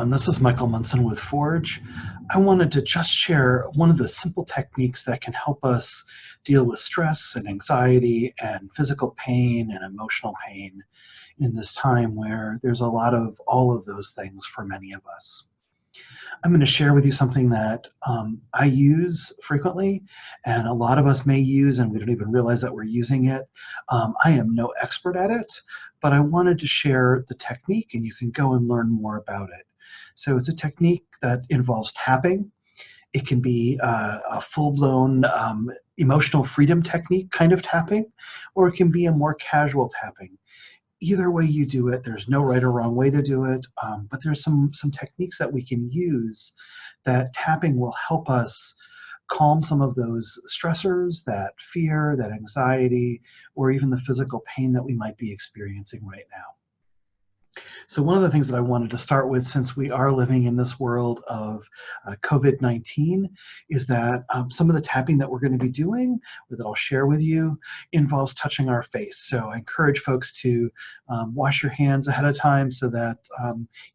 everyone. This is Michael Munson with Forge. I wanted to just share one of the simple techniques that can help us deal with stress and anxiety and physical pain and emotional pain in this time where there's a lot of all of those things for many of us. I'm going to share with you something that I use frequently, and a lot of us may use, and we don't even realize that we're using it. I am no expert at it, but I wanted to share the technique, and you can go and learn more about it. So it's a technique that involves tapping. It can be a full-blown emotional freedom technique kind of tapping, or it can be a more casual tapping. Either way you do it, there's no right or wrong way to do it, but there's some techniques that we can use that tapping will help us calm some of those stressors, that fear, that anxiety, or even the physical pain that we might be experiencing right now. So one of the things that I wanted to start with, since we are living in this world of COVID-19, is that some of the tapping that we're going to be doing, or that I'll share with you, involves touching our face. So I encourage folks to wash your hands ahead of time so that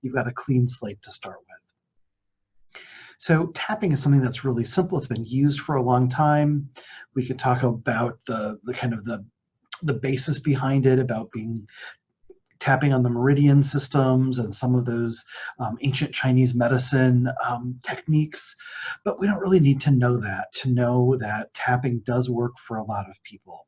you've got a clean slate to start with. So tapping is something that's really simple. It's been used for a long time. We could talk about the kind of the basis behind it, about tapping on the meridian systems and some of those ancient Chinese medicine techniques, but we don't really need to know that tapping does work for a lot of people.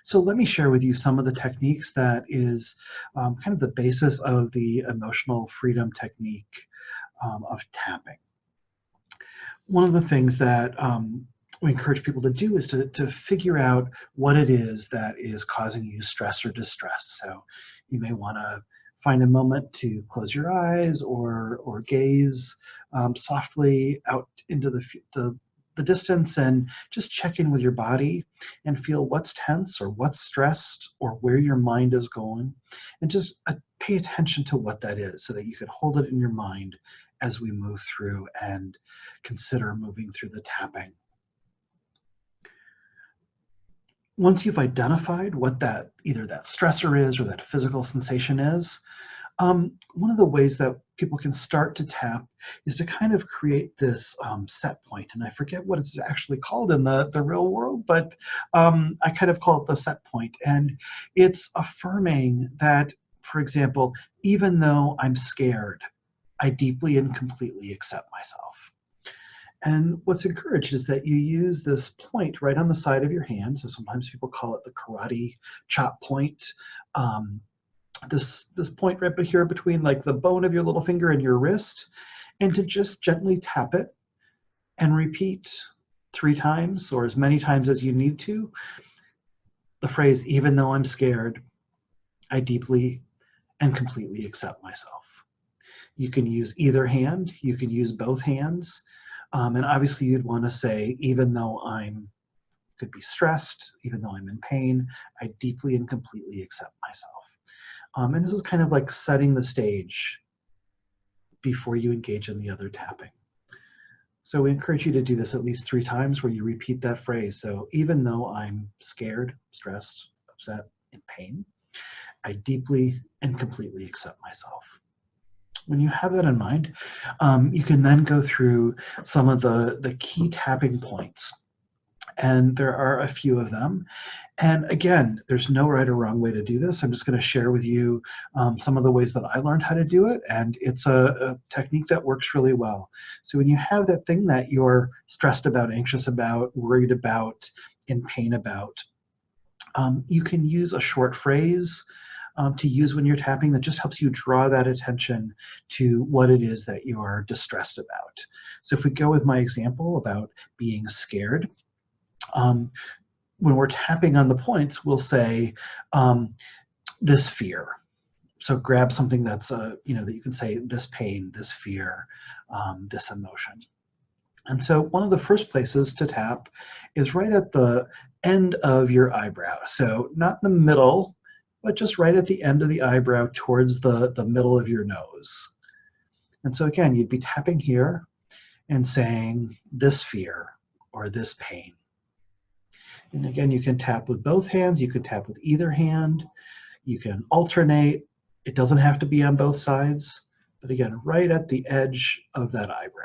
So let me share with you some of the techniques that is kind of the basis of the emotional freedom technique of tapping. One of the things that we encourage people to do is to figure out what it is that is causing you stress or distress. So you may want to find a moment to close your eyes or gaze softly out into the distance and just check in with your body and feel what's tense or what's stressed or where your mind is going, and just pay attention to what that is so that you can hold it in your mind as we move through and consider moving through the tapping. Once you've identified what either that stressor is or that physical sensation is, one of the ways that people can start to tap is to kind of create this set point. And I forget what it's actually called in the real world, but I kind of call it the set point. And it's affirming that, for example, even though I'm scared, I deeply and completely accept myself. And what's encouraged is that you use this point right on the side of your hand. So sometimes people call it the karate chop point. This point right here between like the bone of your little finger and your wrist, and to just gently tap it and repeat 3 times or as many times as you need to the phrase, even though I'm scared, I deeply and completely accept myself. You can use either hand, you can use both hands. And obviously you'd want to say, even though could be stressed, even though I'm in pain, I deeply and completely accept myself. And this is kind of like setting the stage before you engage in the other tapping. So we encourage you to do this at least 3 times where you repeat that phrase. So even though I'm scared, stressed, upset, in pain, I deeply and completely accept myself. When you have that in mind, you can then go through some of the key tapping points. And there are a few of them. And again, there's no right or wrong way to do this. I'm just going to share with you some of the ways that I learned how to do it. And it's a technique that works really well. So when you have that thing that you're stressed about, anxious about, worried about, in pain about, you can use a short phrase to use when you're tapping that just helps you draw that attention to what it is that you're distressed about. So if we go with my example about being scared, when we're tapping on the points, we'll say this fear. So grab something that's, that you can say this pain, this fear, this emotion. And so one of the first places to tap is right at the end of your eyebrow. So not in the middle, but just right at the end of the eyebrow towards the middle of your nose. And so again, you'd be tapping here and saying this fear or this pain. And again, you can tap with both hands, you can tap with either hand, you can alternate. It doesn't have to be on both sides, but again, right at the edge of that eyebrow.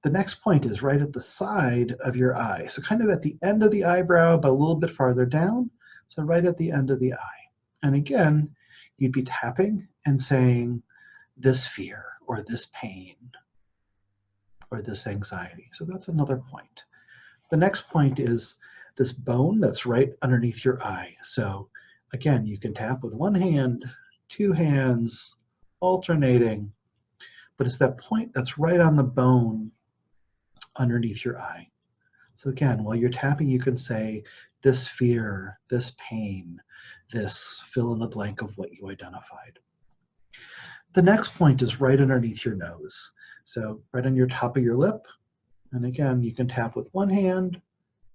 The next point is right at the side of your eye. So kind of at the end of the eyebrow, but a little bit farther down. So right at the end of the eye. And again, you'd be tapping and saying this fear or this pain or this anxiety. So that's another point. The next point is this bone that's right underneath your eye. So again, you can tap with one hand, two hands, alternating, but it's that point that's right on the bone underneath your eye. So again, while you're tapping, you can say this fear, this pain, this fill in the blank of what you identified. The next point is right underneath your nose. So right on your top of your lip. And again, you can tap with one hand,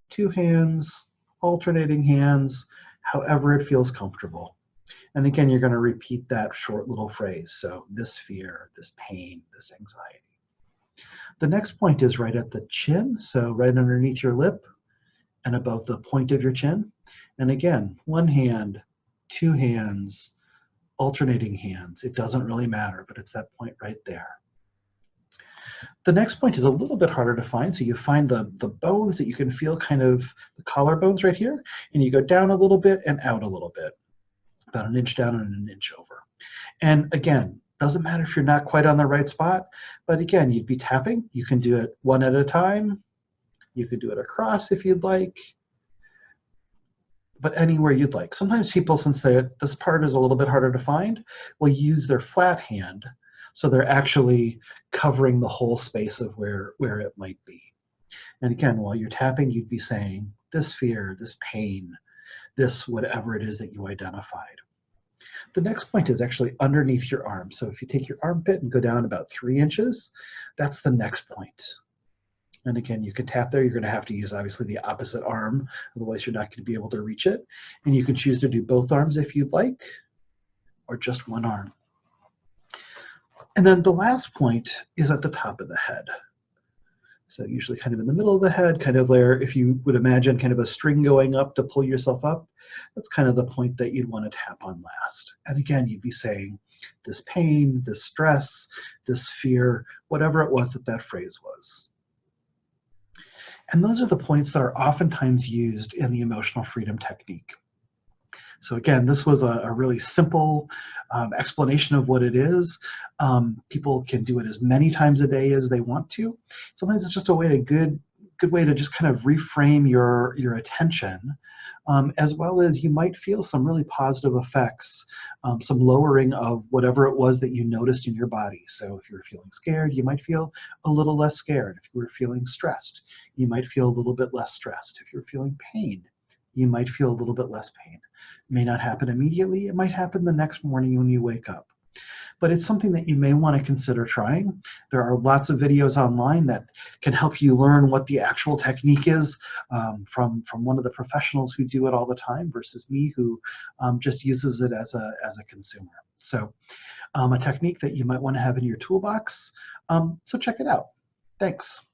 two hands, alternating hands, however it feels comfortable. And again, you're going to repeat that short little phrase. So this fear, this pain, this anxiety. The next point is right at the chin, so right underneath your lip and above the point of your chin. And again, one hand, two hands, alternating hands. It doesn't really matter, but it's that point right there. The next point is a little bit harder to find, so you find the bones that you can feel, kind of the collarbones right here, and you go down a little bit and out a little bit, about an inch down and an inch over. And again, doesn't matter if you're not quite on the right spot, but again, you'd be tapping. You can do it one at a time. You could do it across if you'd like, but anywhere you'd like. Sometimes people, since this part is a little bit harder to find, will use their flat hand, so they're actually covering the whole space of where it might be. And again, while you're tapping, you'd be saying this fear, this pain, this whatever it is that you identified. The next point is actually underneath your arm. So if you take your armpit and go down about 3 inches, that's the next point. And again, you can tap there. You're going to have to use, obviously, the opposite arm. Otherwise, you're not going to be able to reach it. And you can choose to do both arms if you'd like, or just one arm. And then the last point is at the top of the head. So usually kind of in the middle of the head, kind of there, if you would imagine kind of a string going up to pull yourself up, that's kind of the point that you'd want to tap on last. And again, you'd be saying this pain, this stress, this fear, whatever it was that phrase was. And those are the points that are oftentimes used in the emotional freedom technique. So again, this was a really simple explanation of what it is. People can do it as many times a day as they want to. Sometimes it's just a good way to just kind of reframe your attention, as well as you might feel some really positive effects, some lowering of whatever it was that you noticed in your body. So if you were feeling scared, you might feel a little less scared. If you were feeling stressed, you might feel a little bit less stressed. If you're feeling pain, you might feel a little bit less pain. It may not happen immediately. It might happen the next morning when you wake up. But it's something that you may want to consider trying. There are lots of videos online that can help you learn what the actual technique is, from one of the professionals who do it all the time versus me, who just uses it as a consumer. So a technique that you might want to have in your toolbox. So check it out. Thanks.